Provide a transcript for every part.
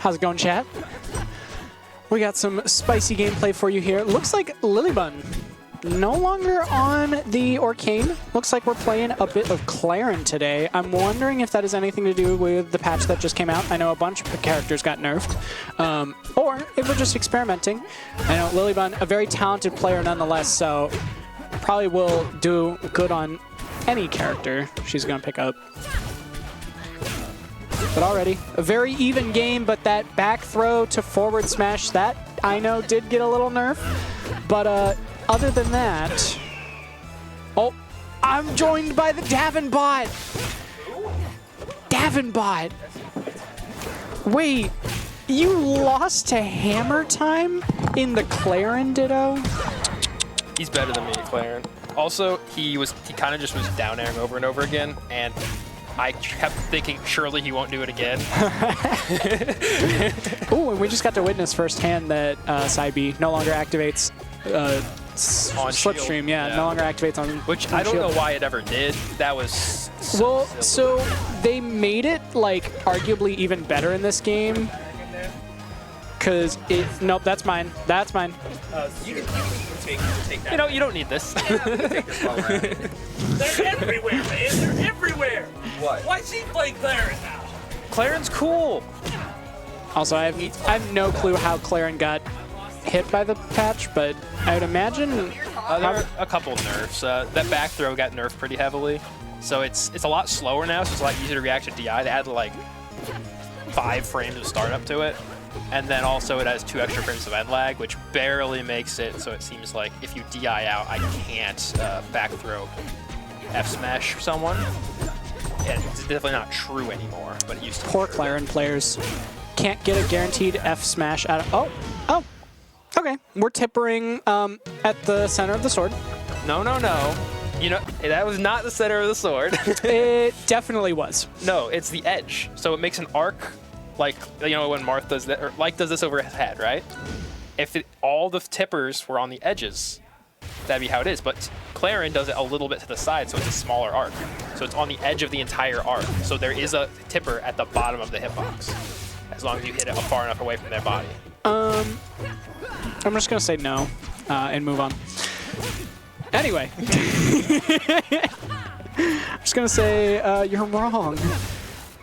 How's it going, chat? We got some spicy gameplay for you here. Looks like Lilybunn no longer on the Arcane. Looks like we're playing a bit of Clairen today. I'm wondering if that has anything to do with the patch that just came out. I know a bunch of characters got nerfed. Or if we're just experimenting. I know Lilybunn, a very talented player nonetheless, so probably will do good on any character she's going to pick up. But already, a very even game, but that back throw to forward smash, that I know did get a little nerf. But other than that... Oh, I'm joined by the Davenbot! Davenbot! Wait, you lost to Hammer Time in the Clairen Ditto? He's better than me, Clairen. Also, he kind of just was down airing over and over again, and I kept thinking, surely he won't do it again. Ooh, and we just got to witness firsthand that Side B no longer activates Slipstream. Yeah, no longer activates on Which I don't know why it ever did. That was so silly. So they made it, like, arguably even better in this game. Because it... Nope, that's mine. That's mine. You can take that. You know, you don't need this. They're everywhere, man. They're everywhere. What? Why is he playing Clairen now? Clairen's cool. Also, I have no clue how Clairen got hit by the patch, but I would imagine... There were a couple of nerfs. That back throw got nerfed pretty heavily. So it's a lot slower now, so it's a lot easier to react to DI. They had like 5 frames of startup to it. And then also it has 2 extra frames of end lag, which barely makes it so it seems like if you DI out, I can't back throw F smash someone. And it's definitely not true anymore, but it used to. Poor Clairen players can't get a guaranteed F smash out of... Oh. Okay. We're tippering at the center of the sword. No. You know, that was not the center of the sword. It definitely was. No, it's the edge. So it makes an arc. Like, you know, when Marth does that, or like does this over his head, right? If all the tippers were on the edges, that'd be how it is. But Clairen does it a little bit to the side, so it's a smaller arc. So it's on the edge of the entire arc. So there is a tipper at the bottom of the hitbox, as long as you hit it far enough away from their body. I'm just gonna say no and move on. Anyway, I'm just gonna say you're wrong.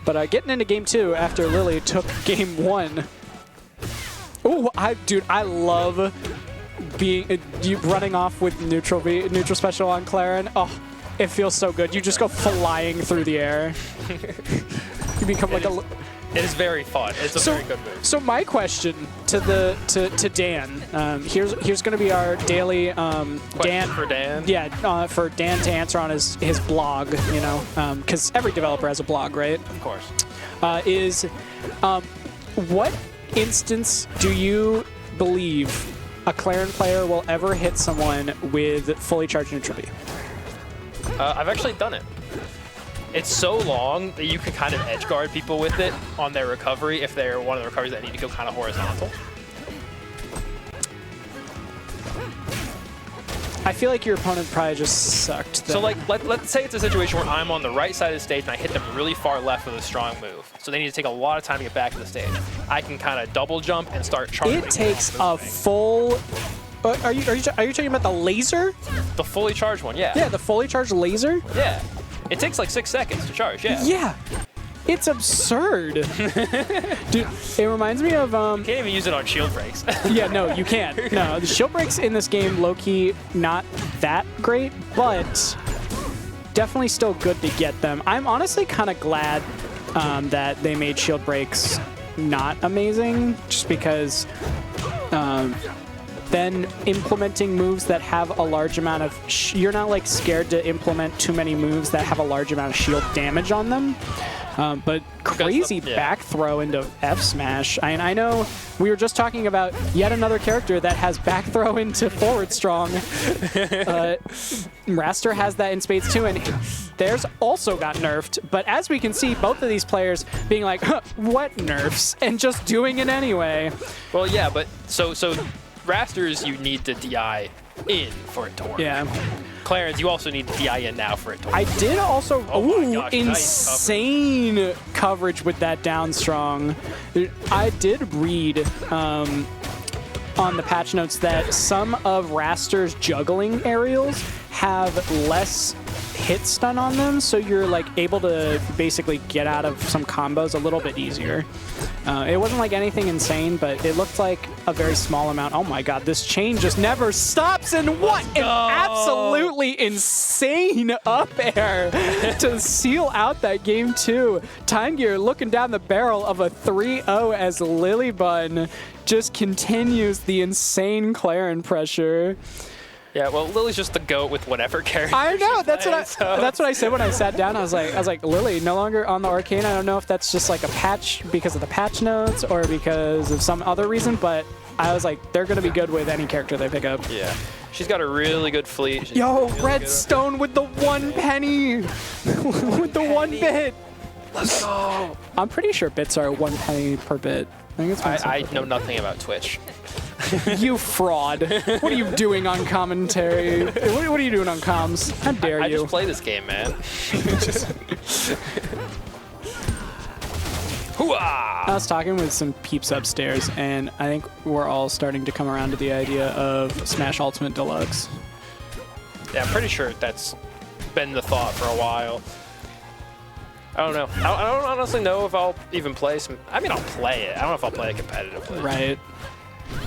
But getting into game 2 after Lily took game 1. Ooh, dude, I love being you running off with neutral special on Clairen. Oh, it feels so good. You just go flying through the air. You become like a. It is very fun. It's a very good move. So my question to Dan, here's going to be our daily Dan for Dan. Yeah, for Dan to answer on his blog. You know, because every developer has a blog, right? Of course. What instance do you believe a Clairen player will ever hit someone with fully charged neutral B? I've actually done it. It's so long that you can kind of edge guard people with it on their recovery if they're one of the recoveries that need to go kind of horizontal. I feel like your opponent probably just sucked. So like, let's say it's a situation where I'm on the right side of the stage and I hit them really far left with a strong move. So they need to take a lot of time to get back to the stage. I can kind of double jump and start charging. It takes a full... Are you talking about the laser? The fully charged one, yeah. Yeah, the fully charged laser? Yeah. It takes like 6 seconds to charge, yeah. Yeah. It's absurd. Dude, it reminds me of... You can't even use it on shield breaks. Yeah, no, you can't. No, the shield breaks in this game, low-key, not that great, but definitely still good to get them. I'm honestly kind of glad that they made shield breaks not amazing, just because... then implementing moves that have a large amount of... you're not like scared to implement too many moves that have a large amount of shield damage on them. But crazy back throw into F smash. I know we were just talking about yet another character that has back throw into forward strong. Wrastor has that in spades too, and theirs also got nerfed. But as we can see, both of these players being like, huh, what nerfs? And just doing it anyway. Well, yeah, but so Wrastors, you need to DI in for it to work. Yeah. Clarence, you also need DI in now for it to work. I did also, Oh my ooh, gosh, nice insane coverage with that down strong. I did read on the patch notes that some of Wrastor's juggling aerials have less hit stun on them, so you're like able to basically get out of some combos a little bit easier. It wasn't like anything insane, but it looked like a very small amount. Oh my god, this chain just never stops, and what an absolutely insane up air to seal out that game too. TimeGear looking down the barrel of a 3-0 as Lilybunn just continues the insane Clairen pressure. Yeah, well, Lily's just the GOAT with whatever character. I know. That's That's what I said when I sat down. I was like, Lily, no longer on the Arcane. I don't know if that's just like a patch because of the patch notes or because of some other reason, but I was like, they're gonna be good with any character they pick up. Yeah, she's got a really good fleet. She's Yo, really Redstone with the 1 penny, with the 1 bit. Let's go. I'm pretty sure bits are 1 penny per bit. I think it's 1 cent I per know bit. nothing about Twitch. You fraud. What are you doing on commentary? What are you doing on comms? How dare I you? just play this game, man. Hooah! I was talking with some peeps upstairs, and I think we're all starting to come around to the idea of Smash Ultimate Deluxe. Yeah, I'm pretty sure that's been the thought for a while. I don't know. I don't honestly know if I'll even play some. I mean, I'll play it. I don't know if I'll play it competitively. Right.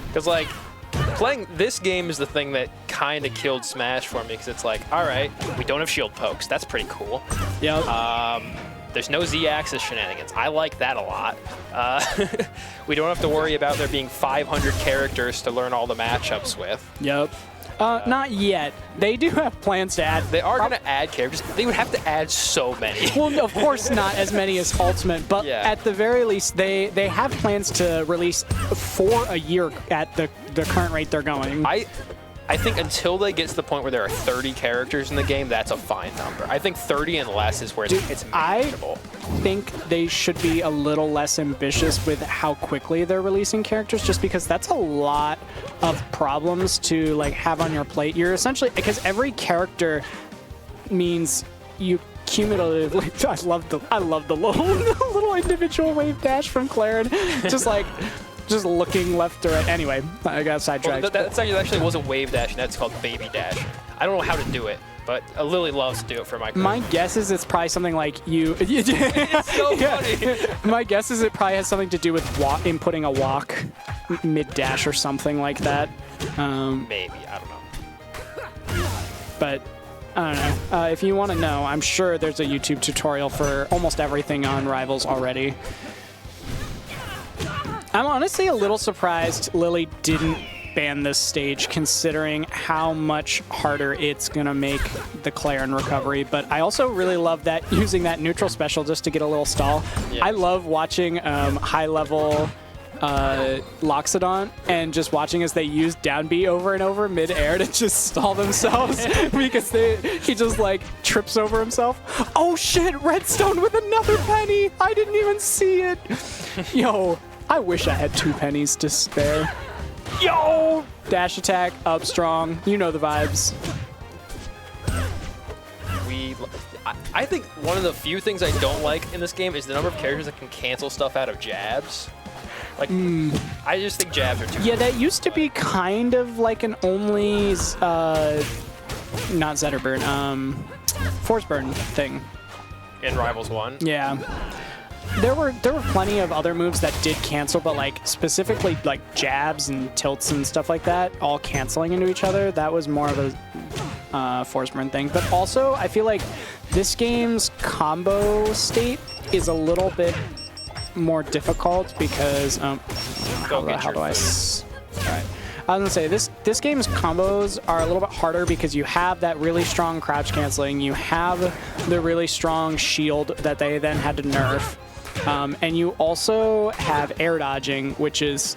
Because, like, playing this game is the thing that kind of killed Smash for me, because it's like, all right, we don't have shield pokes. That's pretty cool. Yep. There's no Z-axis shenanigans. I like that a lot. We don't have to worry about there being 500 characters to learn all the matchups with. Yep. Not yet. They do have plans to add. They are going to add characters. They would have to add so many. Well, of course not as many as Ultimate, but Yeah. at the very least, they have plans to release 4 a year at the current rate they're going. I think until they get to the point where there are 30 characters in the game, that's a fine number. I think 30 and less is where it's manageable. I think they should be a little less ambitious with how quickly they're releasing characters, just because that's a lot of problems to like have on your plate. You're essentially, because every character means you cumulatively. I love the little individual wave dash from Clairen, just looking left or right. Anyway, I got sidetracked. Well, that actually wasn't wave dash. That's called baby dash. I don't know how to do it, but Lily loves to do it for my. My guess is it's probably something like you. It's so funny. My guess is it probably has something to do with inputting a walk mid dash or something like that. Maybe, I don't know. But I don't know. If you want to know, I'm sure there's a YouTube tutorial for almost everything on Rivals already. I'm honestly a little surprised Lily didn't ban this stage, considering how much harder it's going to make the Clairen recovery. But I also really love that using that neutral special just to get a little stall. Yeah. I love watching high-level Loxodon and just watching as they use down B over and over mid-air to just stall themselves because he just like trips over himself. Oh shit, Redstone with another penny! I didn't even see it! Yo, I wish I had 2 pennies to spare. Yo! Dash attack, up strong. You know the vibes. I think one of the few things I don't like in this game is the number of characters that can cancel stuff out of jabs. Like, I just think jabs are too. Yeah, that used to be kind of like an only, not Zetterburn, Force Burn thing. In Rivals 1. Yeah. There were plenty of other moves that did cancel, but like specifically like jabs and tilts and stuff like that, all canceling into each other. That was more of a Force Burn thing. But also, I feel like this game's combo state is a little bit more difficult because how do I? All right. I was gonna say this game's combos are a little bit harder because you have that really strong crouch canceling, you have the really strong shield that they then had to nerf, and you also have air dodging, which is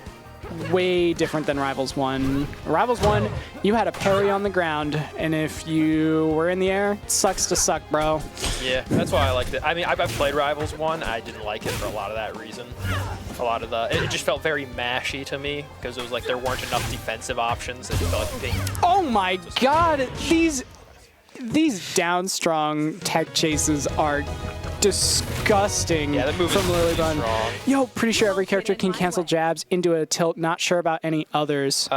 way different than Rivals 1. Rivals 1, you had a parry on the ground, and if you were in the air, it sucks to suck, bro. Yeah, that's why I liked it. I mean, I've played Rivals 1. I didn't like it for a lot of that reason. It just felt very mashy to me because it was like there weren't enough defensive options. It felt like being. Oh my god, these these down strong tech chases are disgusting Yeah, the move from is really Lilybunn. strong. Yo, pretty sure every character can cancel jabs into a tilt. Not sure about any others.